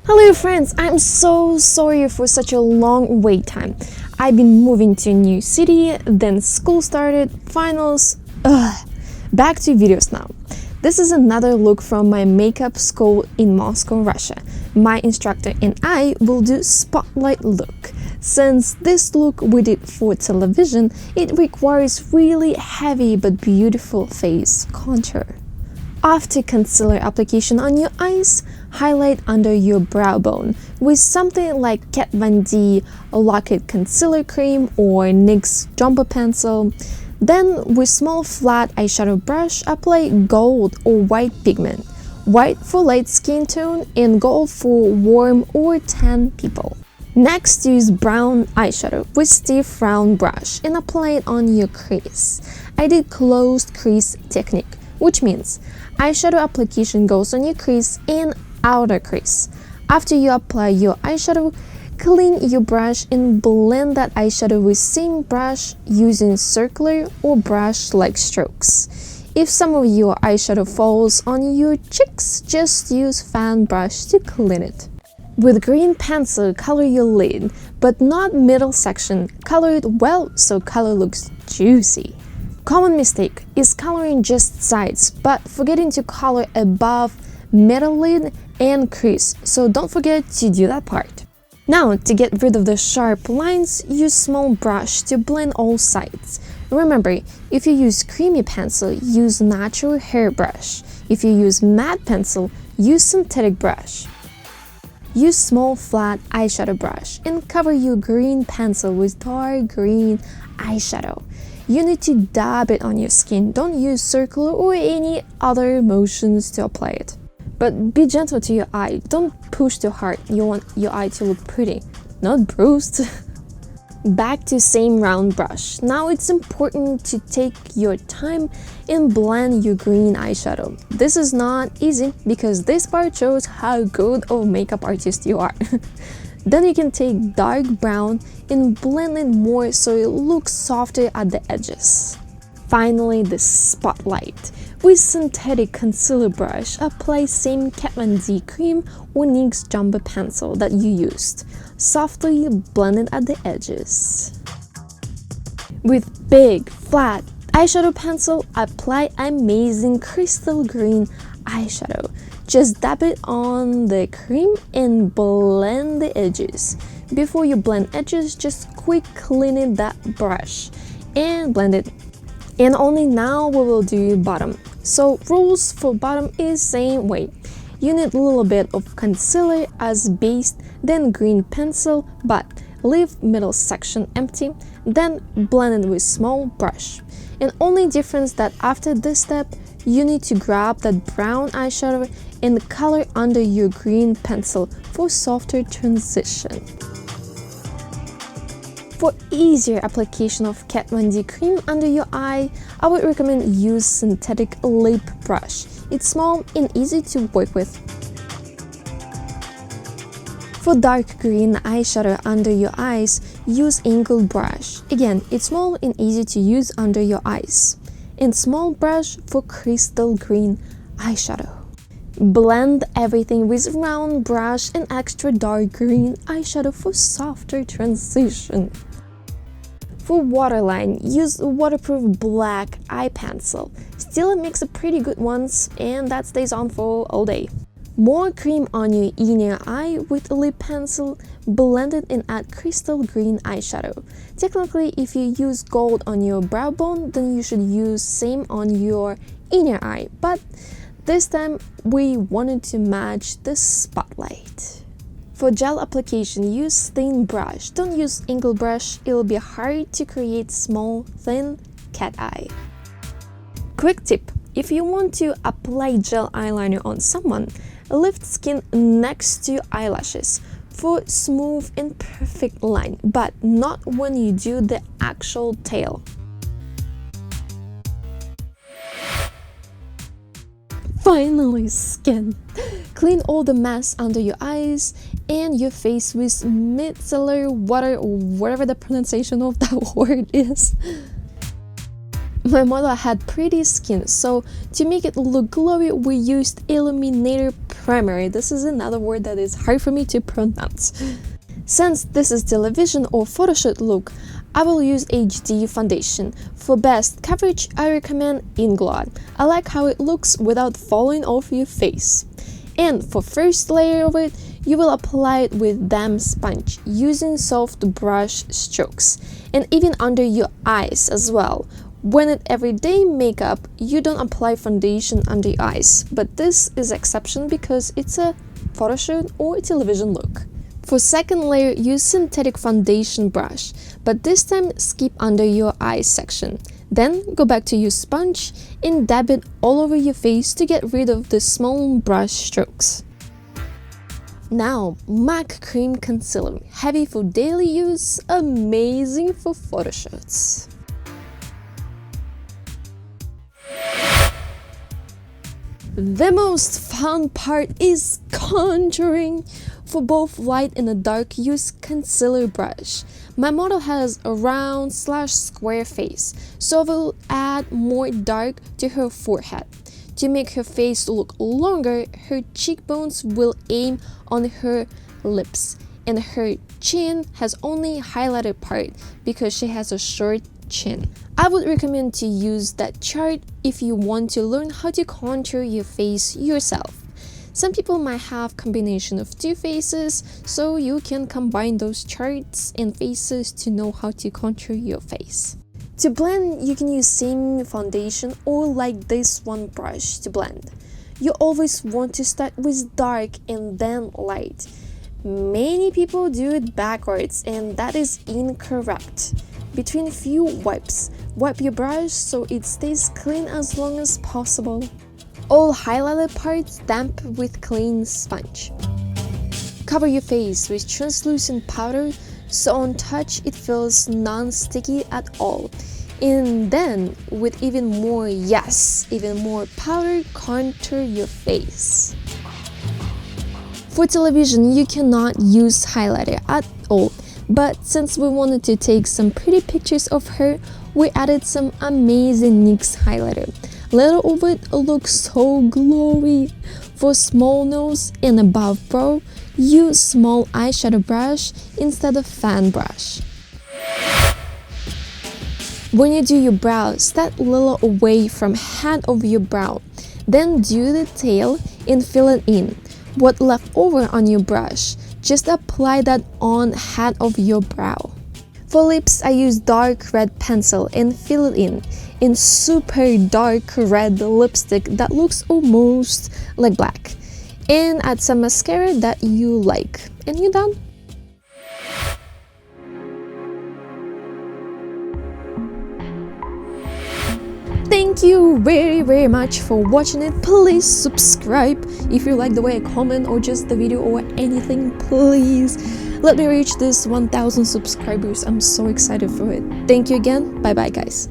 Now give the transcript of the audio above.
Hello friends, I'm so sorry for such a long wait time. I've been moving to a new city, then school started, finals, back to videos now. This is another look from my makeup school in Moscow, Russia. My instructor and I will do spotlight look. Since this look we did for television, it requires really heavy but beautiful face contour. After concealer application on your eyes, highlight under your brow bone with something like Kat Von D Lock-It Concealer Cream or NYX Jumbo Pencil. Then with small flat eyeshadow brush, apply gold or white pigment. White for light skin tone and gold for warm or tan people. Next, use brown eyeshadow with stiff round brush and apply it on your crease. I did closed crease technique, which means eyeshadow application goes on your crease and outer crease. After you apply your eyeshadow, clean your brush and blend that eyeshadow with same brush using circular or brush-like strokes. If some of your eyeshadow falls on your cheeks, just use fan brush to clean it. With green pencil, color your lid, but not middle section. Color it well so color looks juicy. Common mistake is coloring just sides, but forgetting to color above, middle lid, and crease, so don't forget to do that part. Now, to get rid of the sharp lines, use small brush to blend all sides. Remember, if you use creamy pencil, use natural hair brush. If you use matte pencil, use synthetic brush. Use small flat eyeshadow brush and cover your green pencil with dark green eyeshadow. You need to dab it on your skin, don't use circular or any other motions to apply it. But be gentle to your eye, don't push too hard, you want your eye to look pretty, not bruised. Back to same round brush. Now it's important to take your time and blend your green eyeshadow. This is not easy because this part shows how good of a makeup artist you are. Then you can take dark brown and blend it more so it looks softer at the edges. Finally, the spotlight. With synthetic concealer brush, apply same Kat Von D cream or NYX Jumbo Pencil that you used. Softly blend it at the edges. With big, flat eyeshadow pencil, apply amazing crystal green eyeshadow. Just dab it on the cream and blend the edges. Before you blend edges, just quick clean it that brush and blend it. And only now we will do bottom. So rules for bottom is same way. You need a little bit of concealer as base, then green pencil, but leave middle section empty, then blend it with small brush. And only difference that after this step, you need to grab that brown eyeshadow and color under your green pencil for softer transition. For easier application of Kat Von D cream under your eye, I would recommend use synthetic lip brush. It's small and easy to work with. For dark green eyeshadow under your eyes, use angled brush. Again, it's small and easy to use under your eyes. And small brush for crystal green eyeshadow. Blend everything with round brush and extra dark green eyeshadow for softer transition. For waterline, use waterproof black eye pencil. Still it makes a pretty good ones and that stays on for all day. More cream on your inner eye with a lip pencil, blend it and add crystal green eyeshadow. Technically, if you use gold on your brow bone, then you should use same on your inner eye, but this time we wanted to match the spotlight. For gel application, use thin brush. Don't use angle brush, it will be hard to create small, thin cat eye. Quick tip, if you want to apply gel eyeliner on someone, lift skin next to eyelashes for smooth and perfect line, but not when you do the actual tail. Finally, skin. Clean all the mess under your eyes and your face with micellar water or whatever the pronunciation of that word is. My model had pretty skin, so to make it look glowy, we used illuminator primer. This is another word that is hard for me to pronounce. Since this is television or photoshoot look, I will use HD foundation. For best coverage, I recommend Inglot. I like how it looks without falling off your face. And for first layer of it, you will apply it with damp sponge using soft brush strokes, and even under your eyes as well. When it's everyday makeup, you don't apply foundation under your eyes, but this is exception because it's a photoshoot or television look. For second layer, use synthetic foundation brush, but this time skip under your eyes section. Then go back to your sponge and dab it all over your face to get rid of the small brush strokes. Now, MAC Cream Concealer, heavy for daily use, amazing for photoshoots. The most fun part is contouring. For both light and dark, use concealer brush. My model has a round/square face, so I will add more dark to her forehead. To make her face look longer, her cheekbones will aim on her lips, and her chin has only highlighted part because she has a short chin. I would recommend to use that chart if you want to learn how to contour your face yourself. Some people might have combination of two faces, so you can combine those charts and faces to know how to contour your face. To blend, you can use same foundation or like this one brush to blend. You always want to start with dark and then light. Many people do it backwards, and that is incorrect. Between few wipes, wipe your brush so it stays clean as long as possible. All highlighted parts damp with clean sponge. Cover your face with translucent powder so on touch it feels non-sticky at all. And then with even more powder, contour your face. For television, you cannot use highlighter at all, but since we wanted to take some pretty pictures of her, we added some amazing NYX highlighter. Little of it looks so glowy. For small nose and above brow, use small eyeshadow brush instead of fan brush. When you do your brows, start a little away from head of your brow. Then do the tail and fill it in. What left over on your brush, just apply that on head of your brow. For lips, I use dark red pencil and fill it in super dark red lipstick that looks almost like black. And add some mascara that you like. And you're done. Thank you very much for watching it. Please subscribe if you like the way I comment or just the video or anything. Please let me reach this 1,000 subscribers. I'm so excited for it. Thank you again. Bye bye guys.